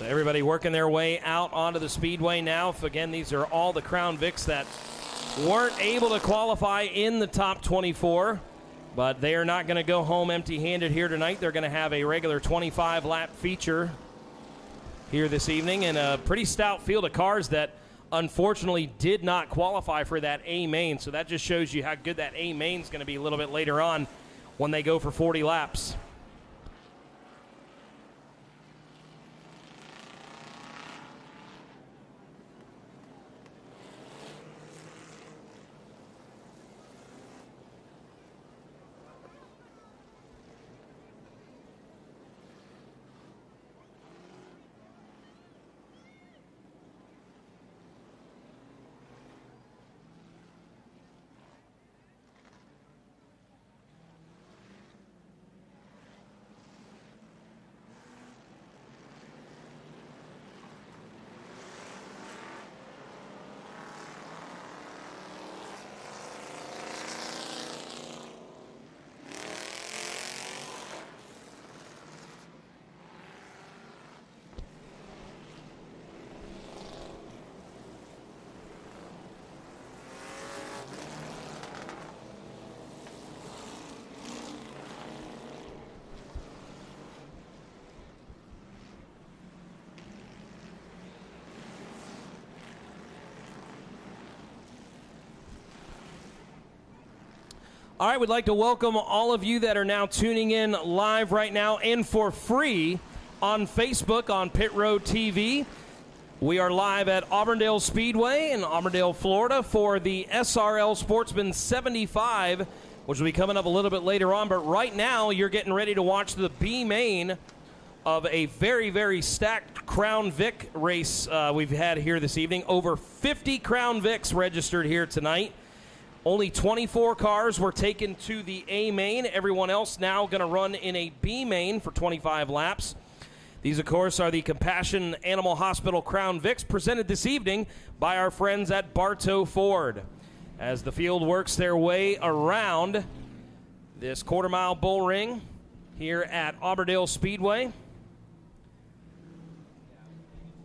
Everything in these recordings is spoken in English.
So everybody working their way out onto the speedway now. Again, these are all the Crown Vics that weren't able to qualify in the top 24, but they are not going to go home empty-handed here tonight. They're going to have a regular 25-lap feature here this evening, and a pretty stout field of cars that unfortunately did not qualify for that A main. So that just shows you how good that A main is going to be a little bit later on when they go for 40 laps. All right, we'd like to welcome all of you that are now tuning in live right now and for free on Facebook on Pit Road TV. We are live at Auburndale Speedway in Auburndale, Florida for the SRL Sportsman 75, which will be coming up a little bit later on. But right now, you're getting ready to watch the B main of a very, very stacked Crown Vic race we've had here this evening. Over 50 Crown Vics registered here tonight. Only 24 cars were taken to the A main. Everyone else now going to run in a B main for 25 laps. These, of course, are the Compassion Animal Hospital Crown Vics presented this evening by our friends at Bartow Ford. As the field works their way around this quarter-mile bull ring here at Auburndale Speedway.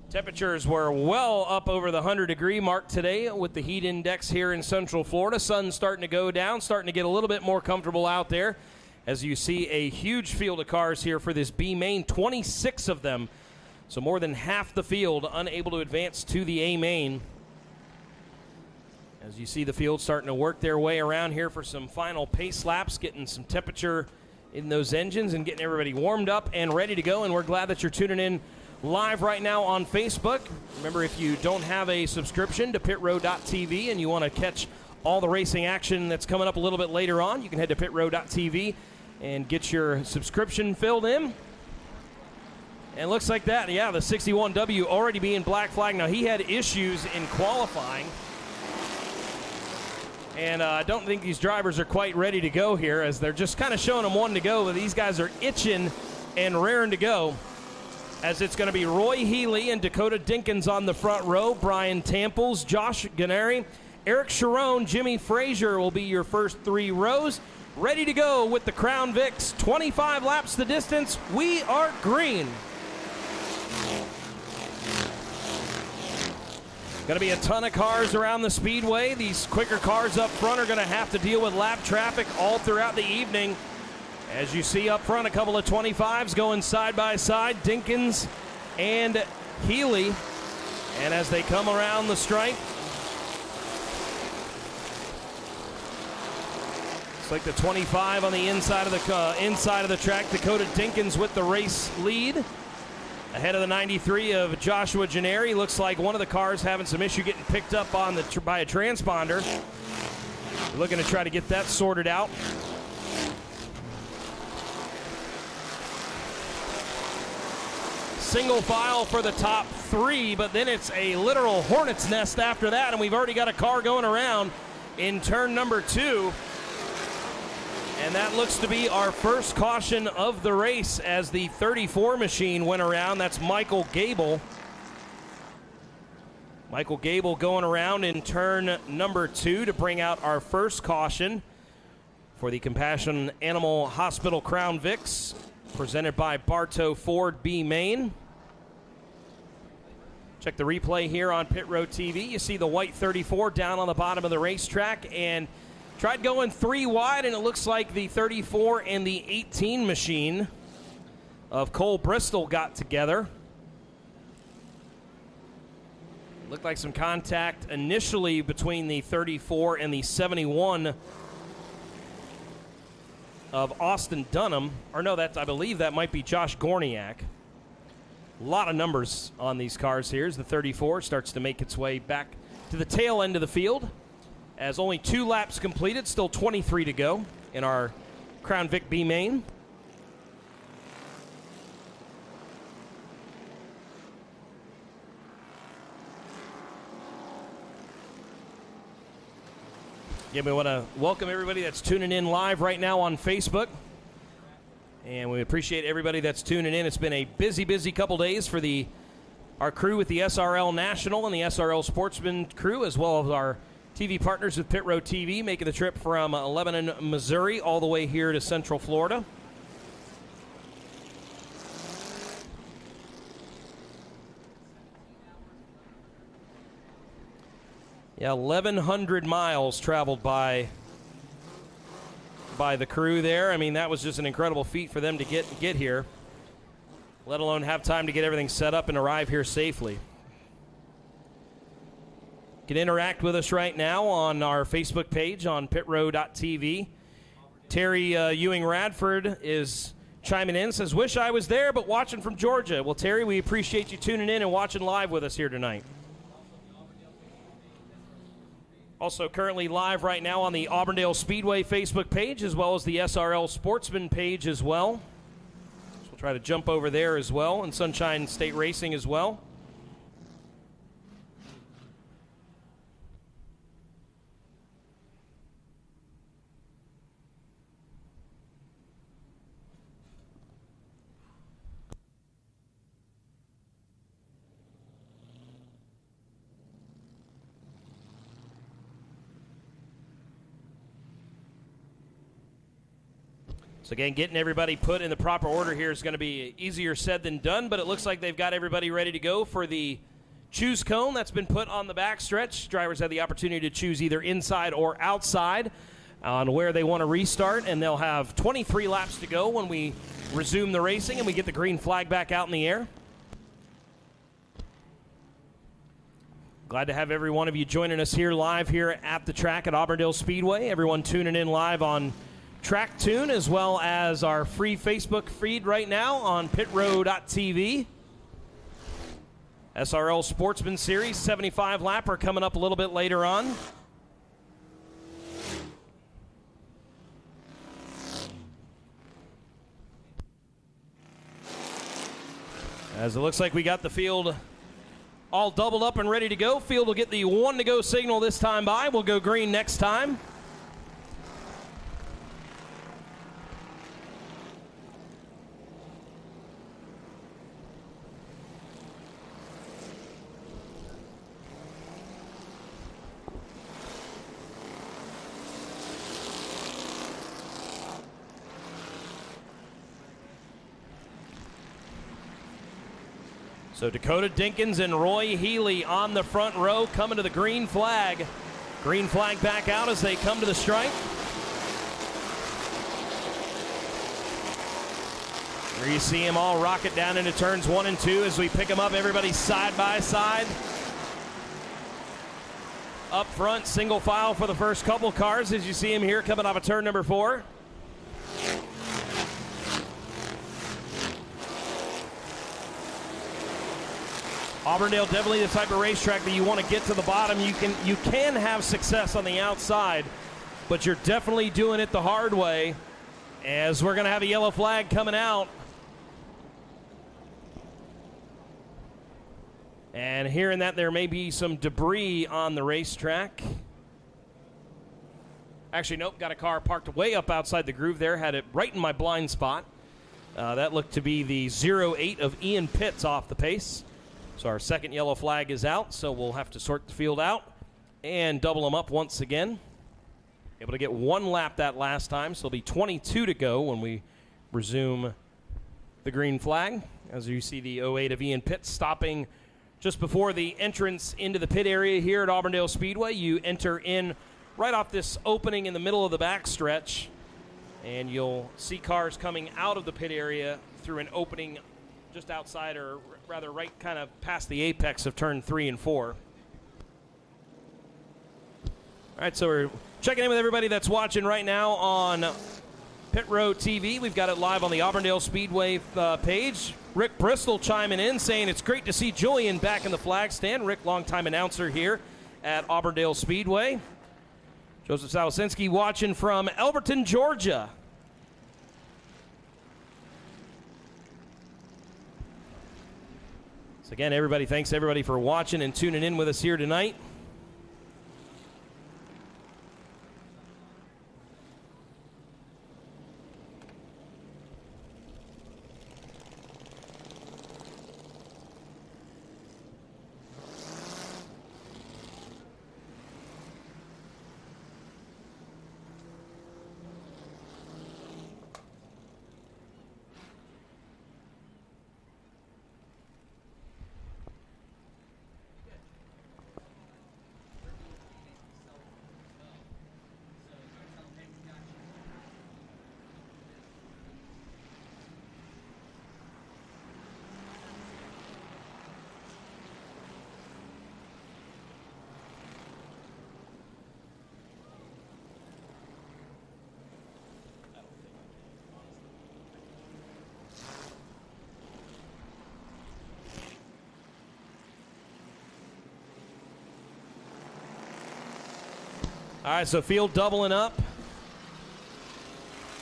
Temperatures were well up over the 100-degree mark today with the heat index here in Central Florida. Sun's starting to go down, starting to get a little bit more comfortable out there. As you see, a huge field of cars here for this B main, 26 of them. So more than half the field unable to advance to the A main. As you see the field starting to work their way around here for some final pace laps, getting some temperature in those engines and getting everybody warmed up and ready to go. And we're glad that you're tuning in live right now on Facebook. Remember, if you don't have a subscription to pitroad.tv and you want to catch all the racing action that's coming up a little bit later on, you can head to pitroad.tv and get your subscription filled in. And looks like that, yeah, the 61W already being black flagged. Now, he had issues in qualifying, and I don't think these drivers are quite ready to go here, as they're just kind of showing them one to go, but these guys are itching and raring to go. As it's going to be Roy Healy and Dakota Dinkins on the front row, Brian Tamples, Josh Ganeri, Eric Sharon, Jimmy Frazier will be your first three rows. Ready to go with the Crown Vics. 25 laps the distance. We are green. Going to be a ton of cars around the speedway. These quicker cars up front are going to have to deal with lap traffic all throughout the evening. As you see up front, a couple of 25s going side by side, Dinkins and Healy. And as they come around the stripe, it's like the 25 on the inside of the track. Dakota Dinkins with the race lead. Ahead of the 93 of Joshua Gennari. Looks like one of the cars having some issue getting picked up on by a transponder. We're looking to try to get that sorted out. Single file for the top three, but then it's a literal hornet's nest after that, and we've already got a car going around in turn number 2. And that looks to be our first caution of the race as the 34 machine went around. That's Michael Gable. Michael Gable going around in turn number 2 to bring out our first caution for the Compassion Animal Hospital Crown Vics, presented by Bartow Ford B Main. Check the replay here on Pit Road TV. You see the white 34 down on the bottom of the racetrack and tried going 3 wide, and it looks like the 34 and the 18 machine of Cole Bristol got together. Looked like some contact initially between the 34 and the 71 of Austin Dunham. Or no, I believe that might be Josh Gorniak. A lot of numbers on these cars here as the 34 starts to make its way back to the tail end of the field. As only 2 laps completed, still 23 to go in our Crown Vic B main. Again, we want to welcome everybody that's tuning in live right now on Facebook. And we appreciate everybody that's tuning in. It's been a busy, busy couple days for our crew with the SRL National and the SRL Sportsman crew, as well as our TV partners with Pit Road TV, making the trip from Lebanon, Missouri, all the way here to Central Florida. Yeah, 1,100 miles traveled by the crew there. I mean, that was just an incredible feat for them to get here, let alone have time to get everything set up and arrive here safely. You can interact with us right now on our Facebook page on pitrow.tv. Terry Ewing Radford is chiming in, says, wish I was there, but watching from Georgia. Well, Terry, we appreciate you tuning in and watching live with us here tonight. Also currently live right now on the Auburndale Speedway Facebook page, as well as the SRL Sportsman page as well. So we'll try to jump over there as well, and Sunshine State Racing as well. So again, getting everybody put in the proper order here is going to be easier said than done, but it looks like they've got everybody ready to go for the choose cone that's been put on the backstretch. Drivers have the opportunity to choose either inside or outside on where they want to restart, and they'll have 23 laps to go when we resume the racing and we get the green flag back out in the air. Glad to have every one of you joining us here live here at the track at Auburndale Speedway. Everyone tuning in live on Track Tune, as well as our free Facebook feed right now on pitrow.tv. SRL Sportsman Series 75 lapper coming up a little bit later on. As it looks like we got the field all doubled up and ready to go. Field will get the 1 to go signal this time by. We'll go green next time. So Dakota Dinkins and Roy Healy on the front row coming to the green flag. Green flag back out as they come to the stripe. Here you see them all rocket down into turns 1 and 2 as we pick them up. Everybody side by side. Up front, single file for the first couple cars as you see them here coming off of turn number 4. Auburndale definitely the type of racetrack that you want to get to the bottom. You can have success on the outside, but you're definitely doing it the hard way, as we're going to have a yellow flag coming out. And hearing that there may be some debris on the racetrack. Actually, nope, got a car parked way up outside the groove there, had it right in my blind spot. That looked to be the 08 of Ian Pitts off the pace. So our second yellow flag is out, so we'll have to sort the field out and double them up once again. Able to get 1 lap that last time, so it'll be 22 to go when we resume the green flag. As you see the 08 of Ian Pitts stopping just before the entrance into the pit area here at Auburndale Speedway. You enter in right off this opening in the middle of the backstretch, and you'll see cars coming out of the pit area through an opening just outside, or rather right kind of past the apex of turn 3 and 4. All right, so we're checking in with everybody that's watching right now on Pit Road TV. We've got it live on the Auburndale Speedway page. Rick Bristol chiming in saying it's great to see Julian back in the flag stand. Rick, longtime announcer here at Auburndale Speedway. Joseph Salosinski watching from Elberton, Georgia. So again, thanks everybody for watching and tuning in with us here tonight. All right, so field doubling up.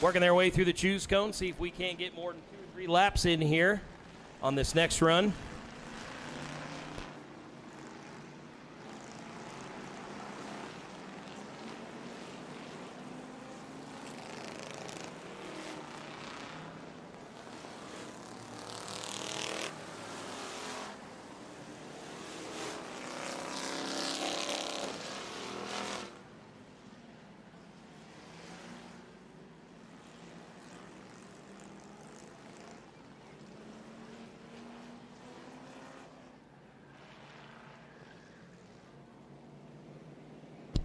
Working their way through the choose cone. See if we can't get more than 2 or 3 laps in here on this next run.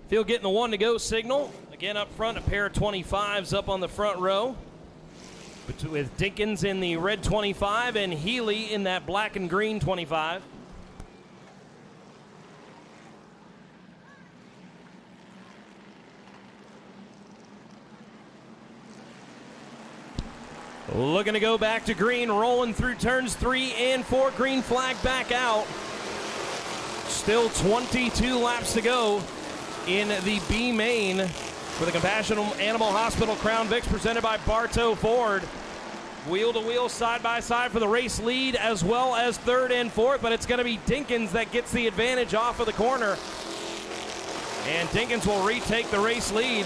Field getting the 1 to go signal. Again up front, a pair of 25s up on the front row, with Dinkins in the red 25 and Healy in that black and green 25. Looking to go back to green, rolling through turns 3 and 4. Green flag back out. Still 22 laps to go in the B main for the Compassion Animal Hospital Crown Vic, presented by Bartow Ford. Wheel to wheel, side by side for the race lead, as well as 3rd and 4th, but it's going to be Dinkins that gets the advantage off of the corner. And Dinkins will retake the race lead.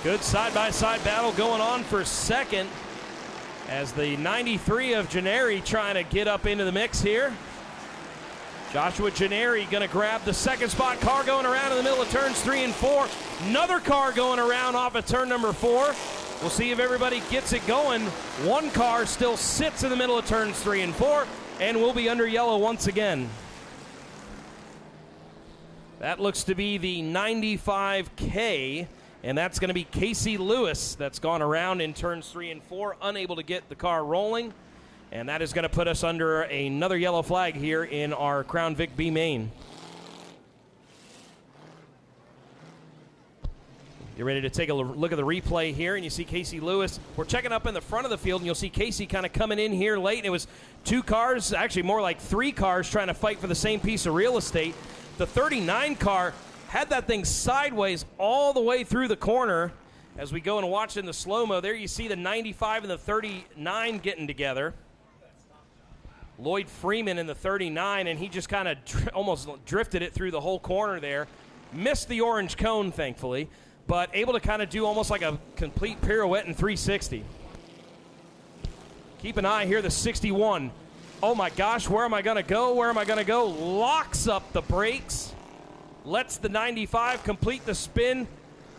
Good side-by-side battle going on for 2nd, as the 93 of Gennari trying to get up into the mix here. Joshua Gennari going to grab the 2nd spot. Car going around in the middle of turns 3 and 4. Another car going around off of turn number 4. We'll see if everybody gets it going. 1 car still sits in the middle of turns 3 and 4, and will be under yellow once again. That looks to be the 95K, and that's going to be Casey Lewis that's gone around in turns 3 and 4, unable to get the car rolling. And that is going to put us under another yellow flag here in our Crown Vic B main. You're ready to take a look at the replay here, and you see Casey Lewis. We're checking up in the front of the field, and you'll see Casey kind of coming in here late. And it was 2 cars, actually more like 3 cars, trying to fight for the same piece of real estate. The 39 car had that thing sideways all the way through the corner. As we go and watch in the slow-mo, there you see the 95 and the 39 getting together. Lloyd Freeman in the 39, and he just kind of almost drifted it through the whole corner there. Missed the orange cone, thankfully, but able to kind of do almost like a complete pirouette in 360. Keep an eye here, the 61. Oh my gosh, where am I going to go? Where am I going to go? Locks up the brakes. Lets the 95 complete the spin.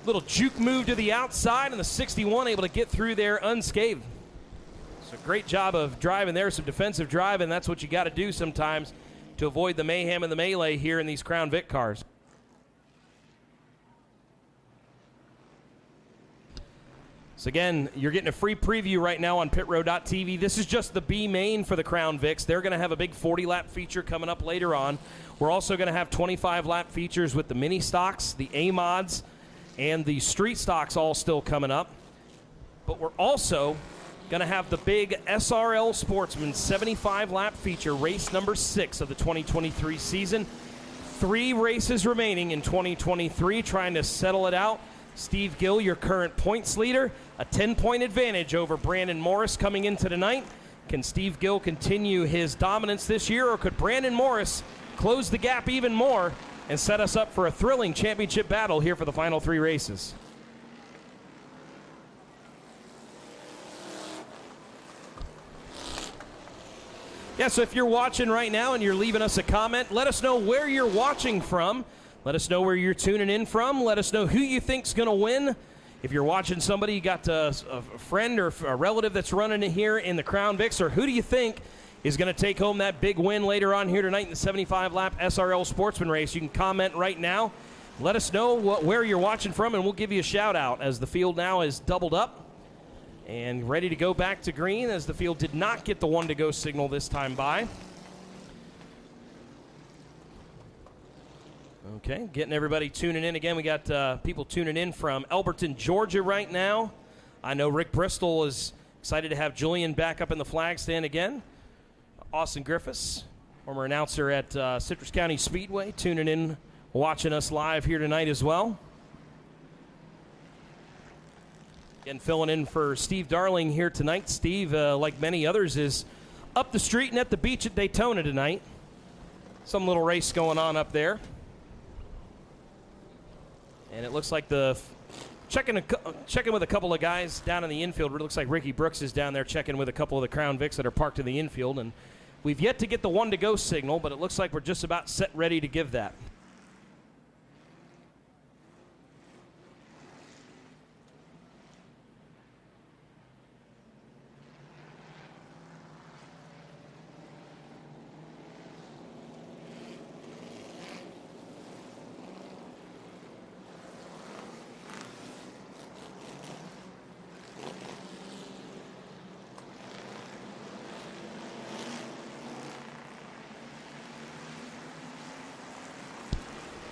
Little juke move to the outside, and the 61 able to get through there unscathed. So great job of driving there, some defensive drive, and that's what you got to do sometimes to avoid the mayhem and the melee here in these Crown Vic cars. So again, you're getting a free preview right now on pitrow.tv. This is just the B main for the Crown Vics. They're going to have a big 40-lap feature coming up later on. We're also going to have 25-lap features with the mini stocks, the A-mods, and the street stocks all still coming up. But we're also going to have the big SRL Sportsman 75-lap feature, race number 6 of the 2023 season. 3 races remaining in 2023, trying to settle it out. Steve Gill, your current points leader, a 10-point advantage over Brandon Morris coming into tonight. Can Steve Gill continue his dominance this year, or could Brandon Morris close the gap even more and set us up for a thrilling championship battle here for the final 3 races? Yeah, so if you're watching right now and you're leaving us a comment, let us know where you're watching from. Let us know where you're tuning in from. Let us know who you think's going to win. If you're watching somebody, you got a friend or a relative that's running it here in the Crown Vics, or who do you think is going to take home that big win later on here tonight in the 75-lap SRL Sportsman race? You can comment right now. Let us know where you're watching from, and we'll give you a shout-out as the field now is doubled up and ready to go back to green, as the field did not get the one-to-go signal this time by. Okay, getting everybody tuning in again. We got people tuning in from Elberton, Georgia right now. I know Rick Bristol is excited to have Julian back up in the flag stand again. Austin Griffiths, former announcer at Citrus County Speedway, tuning in, watching us live here tonight as well. Again, filling in for Steve Darling here tonight. Steve, like many others, is up the street and at the beach at Daytona tonight. Some little race going on up there. And it looks like checking with a couple of guys down in the infield. It looks like Ricky Brooks is down there checking with a couple of the Crown Vics that are parked in the infield. And we've yet to get the one-to-go signal, but it looks like we're just about set ready to give that.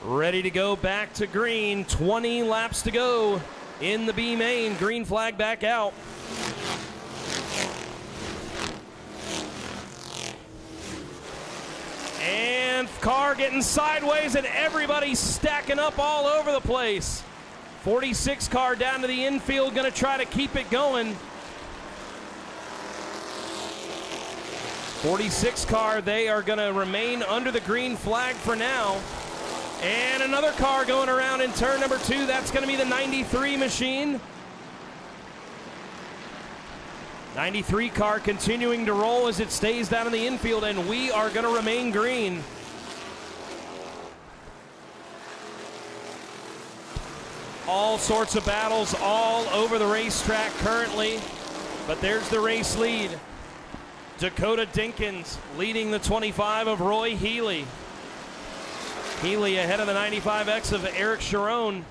Ready to go back to green. 20 laps to go in the B main. Green flag back out. And car getting sideways, and everybody's stacking up all over the place. 46 car down to the infield, going to try to keep it going. 46 car, they are going to remain under the green flag for now. And another car going around in turn number 2. That's going to be the 93 machine. 93 car continuing to roll as it stays down in the infield, and we are going to remain green. All sorts of battles all over the racetrack currently, but there's the race lead. Dakota Dinkins leading the 25 of Roy Healy. Healy ahead of the 95X of Eric Sharon.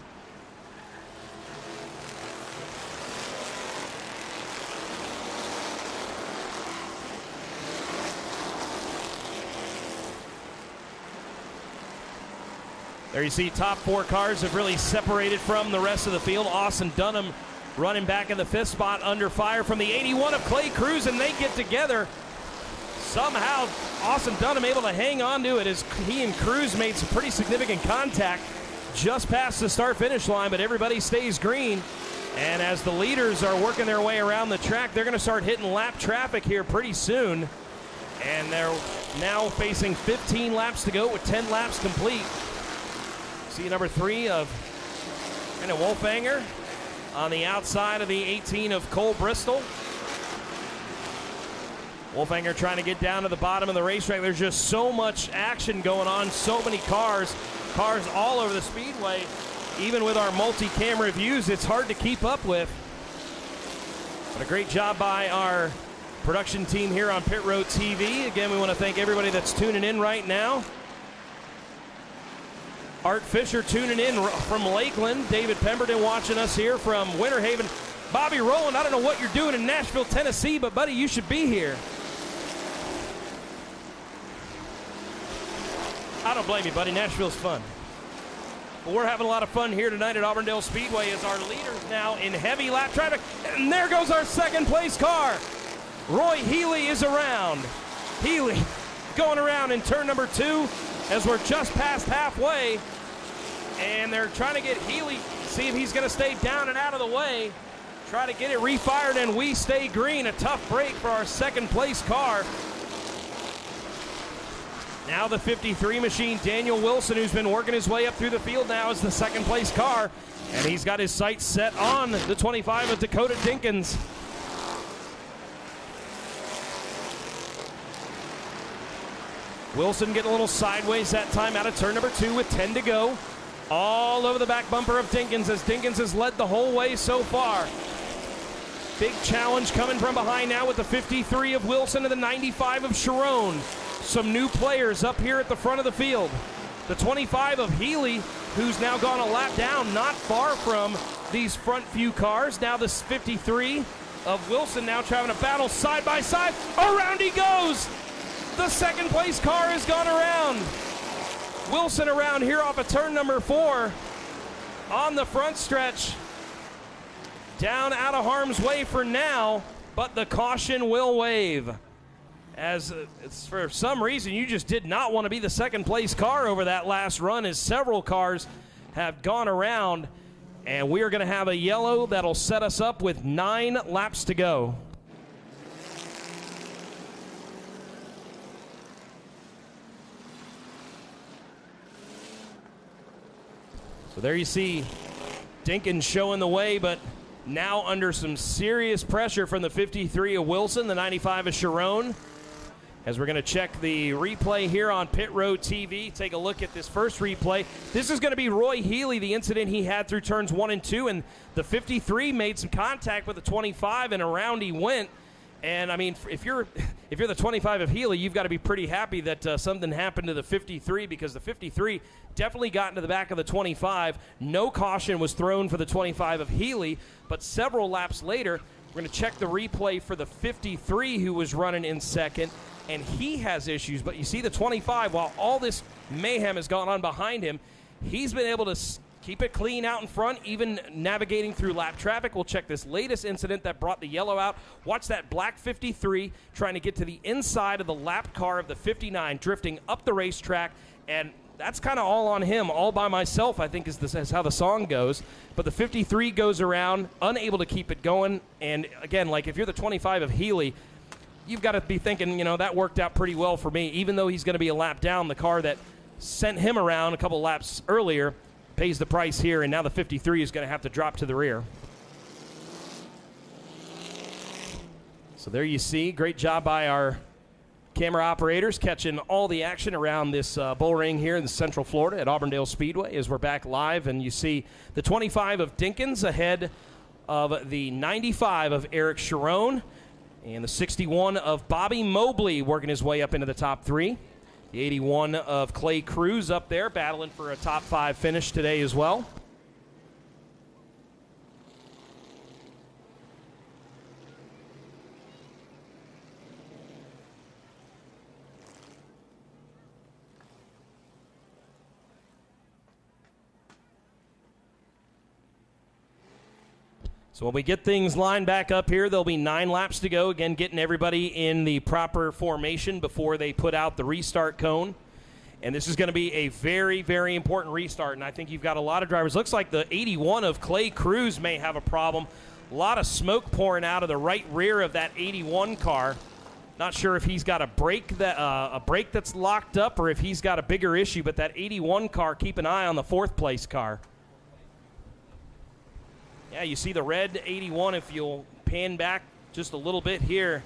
There you see top 4 cars have really separated from the rest of the field. Austin Dunham running back in the 5th spot under fire from the 81 of Clay Cruz, and they get together. Somehow, Austin Dunham able to hang on to it as he and Cruz made some pretty significant contact just past the start-finish line, but everybody stays green. And as the leaders are working their way around the track, they're going to start hitting lap traffic here pretty soon. And they're now facing 15 laps to go with 10 laps complete. See number 3 of Wolfhanger on the outside of the 18 of Cole Bristol. Wolfhanger trying to get down to the bottom of the racetrack. There's just so much action going on, so many cars all over the speedway. Even with our multi-camera views, it's hard to keep up with. But a great job by our production team here on Pit Road TV. Again, we want to thank everybody that's tuning in right now. Art Fisher tuning in from Lakeland. David Pemberton watching us here from Winter Haven. Bobby Rowland, I don't know what you're doing in Nashville, Tennessee, but buddy, you should be here. I don't blame you, buddy. Nashville's fun. But we're having a lot of fun here tonight at Auburndale Speedway as our leaders now in heavy lap traffic. And there goes our second place car. Roy Healy is around. Healy going around in turn number 2 as we're just past halfway. And they're trying to get Healy, see if he's going to stay down and out of the way. Try to get it refired, and we stay green. A tough break for our second place car. Now the 53 machine, Daniel Wilson, who's been working his way up through the field now, is the second place car. And he's got his sights set on the 25 of Dakota Dinkins. Wilson getting a little sideways that time out of turn number 2 with 10 to go. All over the back bumper of Dinkins as Dinkins has led the whole way so far. Big challenge coming from behind now with the 53 of Wilson and the 95 of Sharon. Some new players up here at the front of the field. The 25 of Healy, who's now gone a lap down, not far from these front few cars. Now this 53 of Wilson now trying to battle side by side. Around he goes! The second place car has gone around. Wilson around here off of turn number 4 on the front stretch. Down out of harm's way for now, but the caution will wave. As it's for some reason you just did not want to be the second place car over that last run, as several cars have gone around, and we are going to have a yellow that'll set us up with 9 laps to go. So there you see Dinkins showing the way, but now under some serious pressure from the 53 of Wilson, the 95 of Sharon. As we're going to check the replay here on Pit Road TV, take a look at this first replay. This is going to be Roy Healy, the incident he had through turns 1 and 2, and the 53 made some contact with the 25, and around he went. And I mean, if you're the 25 of Healy, you've got to be pretty happy that something happened to the 53, because the 53 definitely got into the back of the 25. No caution was thrown for the 25 of Healy, but several laps later, we're going to check the replay for the 53 who was running in second, and he has issues. But you see the 25, while all this mayhem has gone on behind him, he's been able to keep it clean out in front, even navigating through lap traffic. We'll check this latest incident that brought the yellow out. Watch that black 53 trying to get to the inside of the lap car of the 59, drifting up the racetrack, and that's kind of all on him, all by myself, I think is how the song goes. But the 53 goes around, unable to keep it going. And again, like if you're the 25 of Healy, you've got to be thinking, you know, that worked out pretty well for me. Even though he's going to be a lap down, the car that sent him around a couple laps earlier pays the price here, and now the 53 is going to have to drop to the rear. So there you see, great job by our camera operators catching all the action around this bull ring here in Central Florida at Auburndale Speedway as we're back live, and you see the 25 of Dinkins ahead of the 95 of Eric Sharon, and the 61 of Bobby Mobley working his way up into the top 3. The 81 of Clay Cruz up there battling for a top 5 finish today as well. So when we get things lined back up here, there'll be 9 laps to go. Again, getting everybody in the proper formation before they put out the restart cone. And this is going to be a very, very important restart. And I think you've got a lot of drivers. Looks like the 81 of Clay Cruz may have a problem. A lot of smoke pouring out of the right rear of that 81 car. Not sure if he's got a brake that's locked up or if he's got a bigger issue. But that 81 car, keep an eye on the 4th place car. Yeah, you see the red 81 if you'll pan back just a little bit here.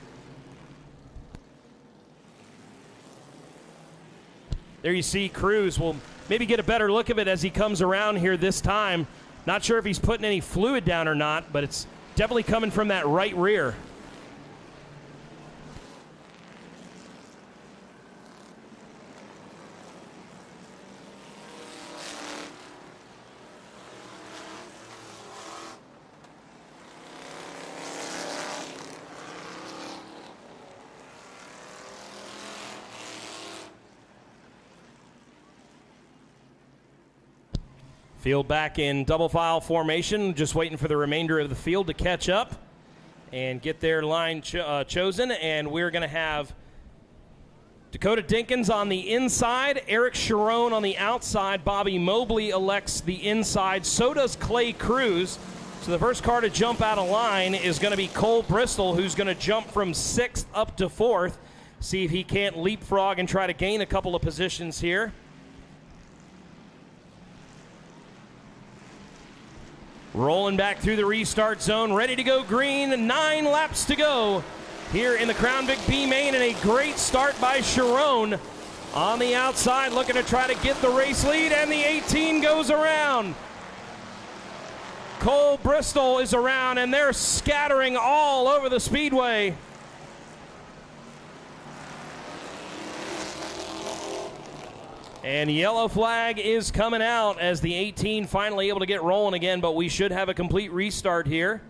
There you see Cruz. We'll maybe get a better look of it as he comes around here this time. Not sure if he's putting any fluid down or not, but it's definitely coming from that right rear. Field back in double file formation, just waiting for the remainder of the field to catch up and get their line chosen. And we're going to have Dakota Dinkins on the inside, Eric Sharon on the outside. Bobby Mobley elects the inside. So does Clay Cruz. So the first car to jump out of line is going to be Cole Bristol, who's going to jump from 6th up to 4th. See if he can't leapfrog and try to gain a couple of positions here. Rolling back through the restart zone, ready to go green. 9 laps to go here in the Crown Vic B main, and a great start by Sharon on the outside, looking to try to get the race lead, and the 18 goes around. Cole Bristol is around, and they're scattering all over the speedway. And yellow flag is coming out as the 18 finally able to get rolling again, but we should have a complete restart here.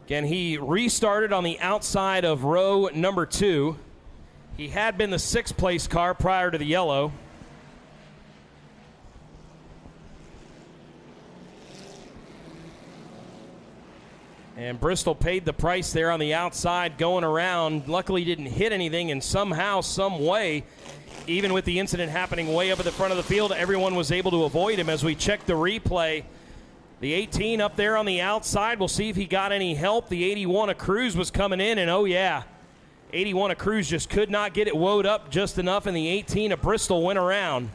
Again, he restarted on the outside of row number 2. He had been the 6th place car prior to the yellow. And Bristol paid the price there on the outside going around. Luckily didn't hit anything, and somehow, some way, even with the incident happening way up at the front of the field, everyone was able to avoid him. As we check the replay, the 18 up there on the outside, we'll see if he got any help. The 81 of Cruz was coming in, and oh yeah, 81 of Cruz just could not get it woed up just enough, and the 18 of Bristol went around.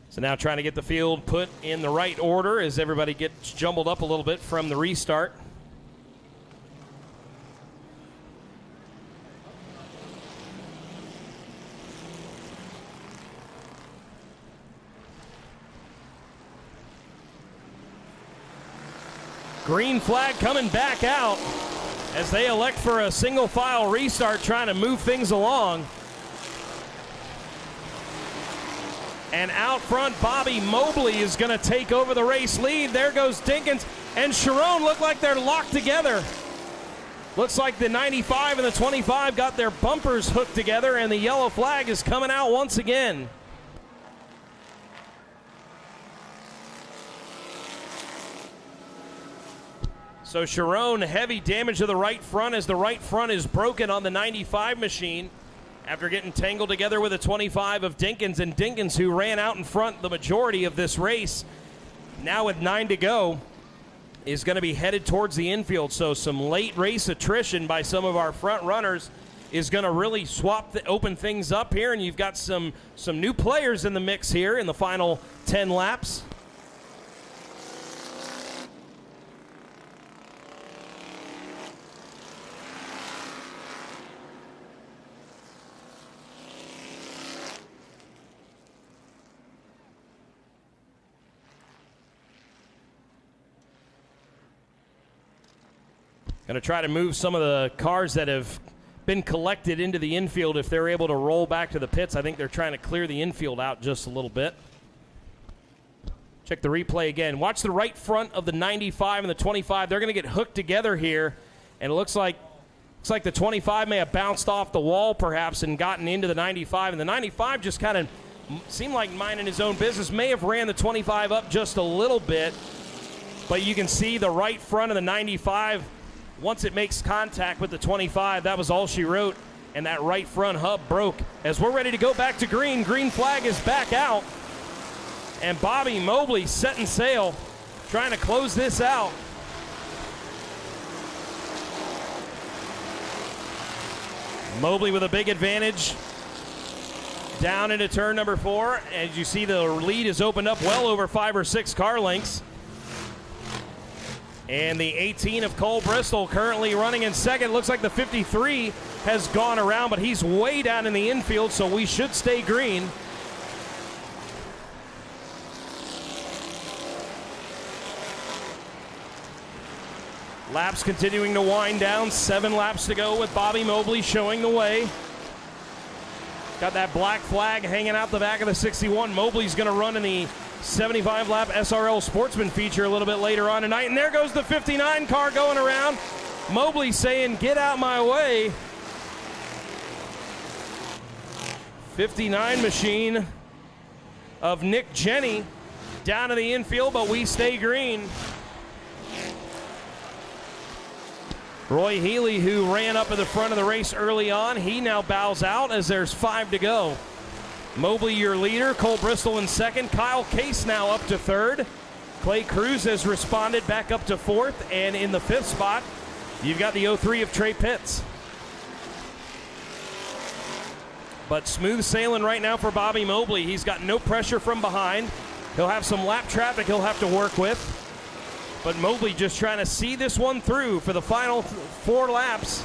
So now trying to get the field put in the right order as everybody gets jumbled up a little bit from the restart. Green flag coming back out as they elect for a single file restart, trying to move things along. And out front, Bobby Mobley is going to take over the race lead. There goes Dinkins, and Sharon look like they're locked together. Looks like the 95 and the 25 got their bumpers hooked together, and the yellow flag is coming out once again. So Sharon, heavy damage to the right front as the right front is broken on the 95 machine after getting tangled together with a 25 of Dinkins. And Dinkins, who ran out in front the majority of this race, now with 9 to go, is going to be headed towards the infield. So some late race attrition by some of our front runners is going to really open things up here, and you've got some new players in the mix here in the final 10 laps. Going to try to move some of the cars that have been collected into the infield if they're able to roll back to the pits. I think they're trying to clear the infield out just a little bit. Check the replay again. Watch the right front of the 95 and the 25. They're going to get hooked together here, and it looks like the 25 may have bounced off the wall perhaps and gotten into the 95, and the 95 just kind of seemed like minding his own business. May have ran the 25 up just a little bit, but you can see the right front of the 95. Once it makes contact with the 25, that was all she wrote, and that right front hub broke. As we're ready to go back to green, green flag is back out, and Bobby Mobley setting sail, trying to close this out. Mobley with a big advantage down into turn number 4. As you see, the lead is opened up well over 5 or 6 car lengths. And the 18 of Cole Bristol currently running in second. Looks like the 53 has gone around, but he's way down in the infield, so we should stay green. Laps continuing to wind down. 7 laps to go with Bobby Mobley showing the way. Got that black flag hanging out the back of the 61. Mobley's going to run in the 75-lap SRL Sportsman feature a little bit later on tonight. And there goes the 59 car going around. Mobley saying, "Get out my way." 59 machine of Nick Jenny down to the infield, but we stay green. Roy Healy, who ran up at the front of the race early on, he now bows out as there's 5 to go. Mobley, your leader. Cole Bristol in second. Kyle Case now up to third. Clay Cruz has responded back up to fourth. And in the 5th spot, you've got the 03 of Trey Pitts. But smooth sailing right now for Bobby Mobley. He's got no pressure from behind. He'll have some lap traffic he'll have to work with. But Mobley just trying to see this one through for the final 4 laps.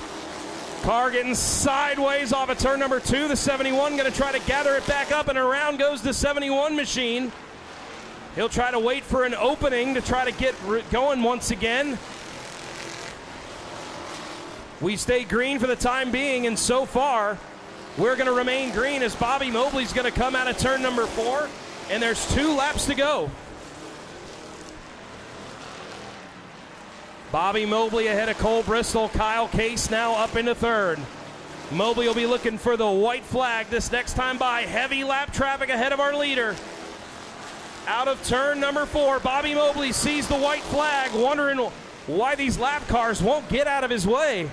Car getting sideways off of turn number 2. The 71 going to try to gather it back up, and around goes the 71 machine. He'll try to wait for an opening to try to get going once again. We stay green for the time being, and so far, we're going to remain green as Bobby Mobley's going to come out of turn number 4, and there's 2 laps to go. Bobby Mobley ahead of Cole Bristol. Kyle Case now up into third. Mobley will be looking for the white flag this next time by. Heavy lap traffic ahead of our leader. Out of turn number 4, Bobby Mobley sees the white flag, wondering why these lap cars won't get out of his way.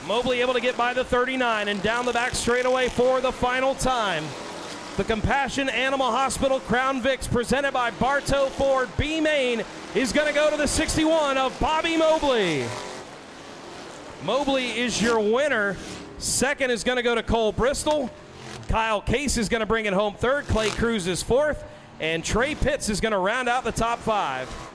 Mobley able to get by the 39 and down the back straightaway for the final time. The Compassion Animal Hospital Crown Vics presented by Bartow Ford B Main is going to go to the 61 of Bobby Mobley. Mobley is your winner. Second is going to go to Cole Bristol. Kyle Case is going to bring it home third. Clay Cruz is fourth. And Trey Pitts is going to round out the top 5.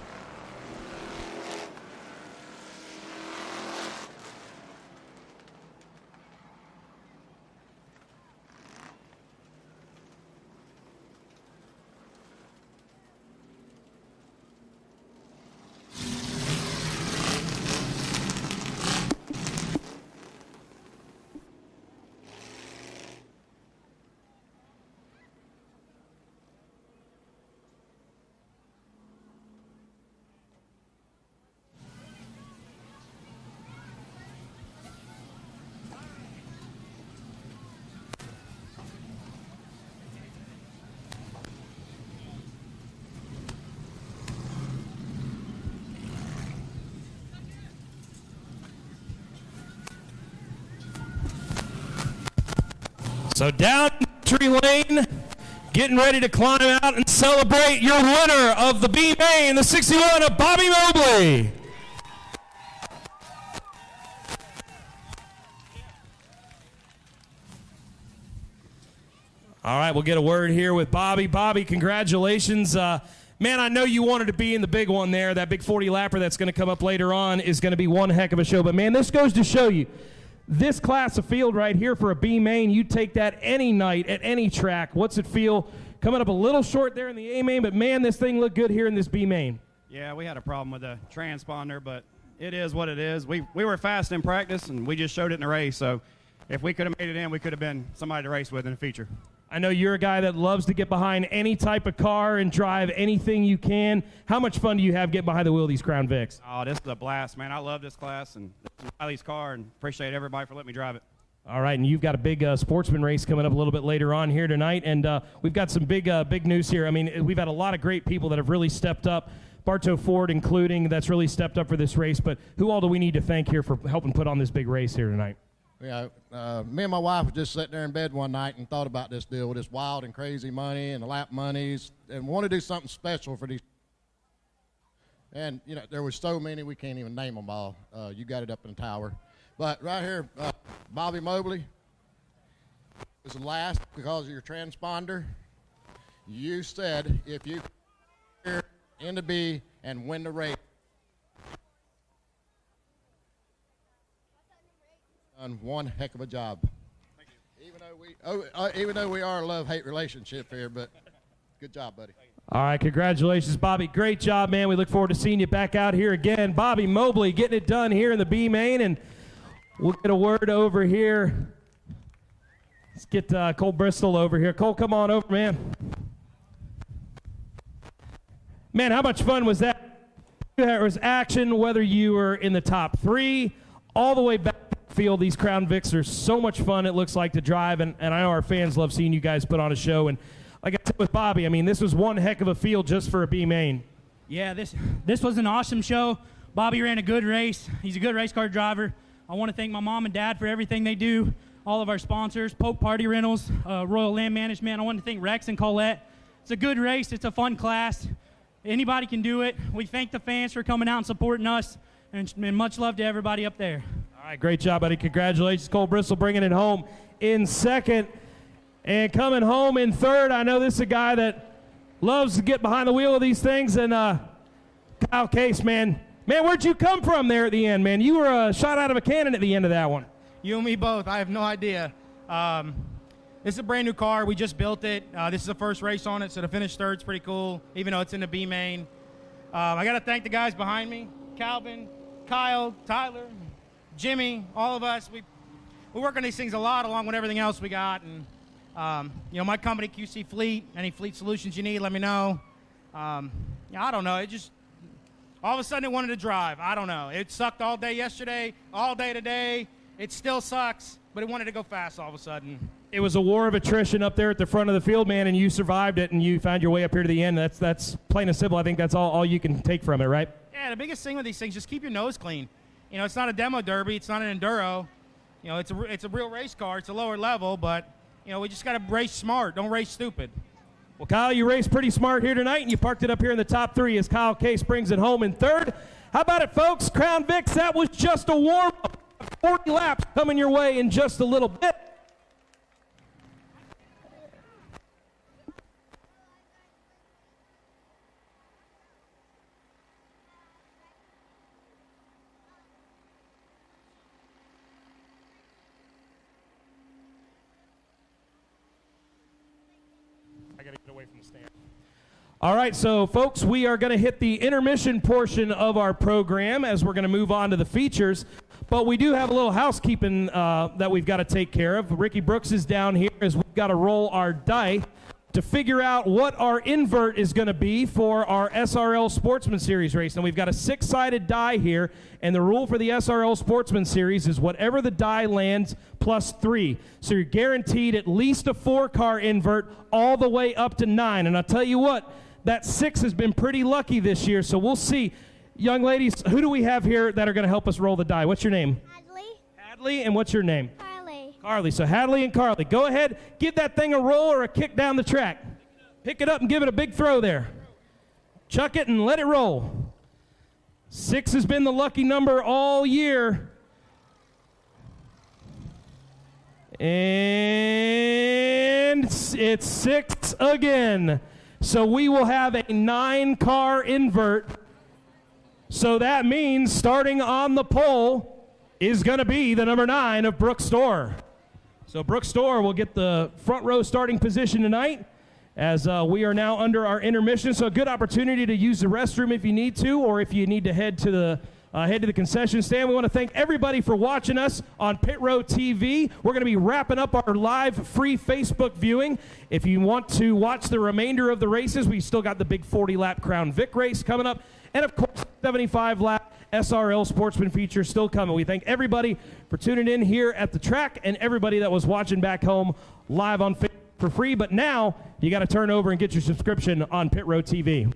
So down entry lane, getting ready to climb out and celebrate your winner of the B Main, the 61 of Bobby Mobley. All right, we'll get a word here with Bobby. Bobby, congratulations. Man, I know you wanted to be in the big one there. That big 40-lapper that's going to come up later on is going to be one heck of a show. But, man, this goes to show you, this class of field right here for a B Main, you take that any night at any track. What's it feel? Coming up a little short there in the A Main, but man, this thing looked good here in this B Main. Yeah, we had a problem with the transponder, but it is what it is. We were fast in practice, and we just showed it in the race. So if we could have made it in, we could have been somebody to race with in the feature. I know you're a guy that loves to get behind any type of car and drive anything you can. How much fun do you have getting behind the wheel of these Crown Vics? Oh, this is a blast, man. I love this class and Riley's car, and appreciate everybody for letting me drive it. All right, and you've got a big sportsman race coming up a little bit later on here tonight, and we've got some big news here. I mean, we've had a lot of great people that have really stepped up, Bartow Ford including, that's really stepped up for this race, but who all do we need to thank here for helping put on this big race here tonight? Yeah, me and my wife were just sitting there in bed one night and thought about this deal with this wild and crazy money and the lap monies, and want to do something special for these. And, you know, there was so many, we can't even name them all. You got it up in the tower. But right here, Bobby Mobley was the last because of your transponder. You said if you here in the B and win the race, done one heck of a job. Thank you. Even though we are a love-hate relationship here, but good job, buddy. All right, congratulations, Bobby. Great job, man. We look forward to seeing you back out here again. Bobby Mobley getting it done here in the B main, and we'll get a word over here. Let's get Cole Bristol over here. Cole, come on over, man. Man, how much fun was that? There was action, whether you were in the top 3, all the way back to the field. These Crown Vics are so much fun, it looks like, to drive, and I know our fans love seeing you guys put on a show. And like I said with Bobby, I mean, this was one heck of a field just for a B main. Yeah, this was an awesome show. Bobby ran a good race. He's a good race car driver. I want to thank my mom and dad for everything they do, all of our sponsors, Polk Party Rentals, Royal Land Management. I want to thank Rex and Colette. It's a good race. It's a fun class. Anybody can do it. We thank the fans for coming out and supporting us, and much love to everybody up there. All right, great job, buddy. Congratulations. Cole Bristol bringing it home in second. And coming home in third, I know this is a guy that loves to get behind the wheel of these things, and Kyle Case, man. Man, where'd you come from there at the end, man? You were shot out of a cannon at the end of that one. You and me both. I have no idea. This is a brand new car. We just built it. This is the first race on it, so to finish third's pretty cool, even though it's in the B main. I got to thank the guys behind me, Calvin, Kyle, Tyler, Jimmy, all of us. We work on these things a lot along with everything else we got. And, my company, QC Fleet, any fleet solutions you need, let me know. I don't know. It just, all of a sudden it wanted to drive. I don't know. It sucked all day yesterday, all day today. It still sucks, but it wanted to go fast all of a sudden. It was a war of attrition up there at the front of the field, man, and you survived it, and you found your way up here to the end. That's plain and simple. I think that's all you can take from it, right? Yeah, the biggest thing with these things, just keep your nose clean. It's not a demo derby. It's not an enduro. It's a real race car. It's a lower level, but, we just got to race smart. Don't race stupid. Well, Kyle, you raced pretty smart here tonight, and you parked it up here in the top 3 as Kyle Case brings it home in third. How about it, folks? Crown Vics, that was just a warm-up. 40 laps coming your way in just a little bit. I got to get away from the stand. All right, so folks, we are going to hit the intermission portion of our program as we're going to move on to the features. But we do have a little housekeeping that we've got to take care of. Ricky Brooks is down here as we've got to roll our die to figure out what our invert is going to be for our SRL Sportsman Series race. And we've got a 6-sided die here, and the rule for the SRL Sportsman Series is whatever the die lands plus 3. So you're guaranteed at least a 4-car invert all the way up to 9. And I'll tell you what, that 6 has been pretty lucky this year, so we'll see. Young ladies, who do we have here that are going to help us roll the die? What's your name? Hadley. Hadley, and what's your name? Carly. Carly. So Hadley and Carly, go ahead, give that thing a roll or a kick down the track. Pick it up and give it a big throw there. Chuck it and let it roll. 6 has been the lucky number all year. And it's 6 again. So we will have a 9-car invert. So that means starting on the pole is going to be the number 9 of Brooke Storr. So Brooke Storr will get the front row starting position tonight as we are now under our intermission. So a good opportunity to use the restroom if you need to, or if you need to head to the concession stand. We want to thank everybody for watching us on Pit Road TV. We're going to be wrapping up our live free Facebook viewing. If you want to watch the remainder of the races, we still got the big 40-lap Crown Vic race coming up. And, of course, 75-lap SRL Sportsman feature still coming. We thank everybody for tuning in here at the track and everybody that was watching back home live on Facebook for free. But now you got to turn over and get your subscription on Pit Road TV.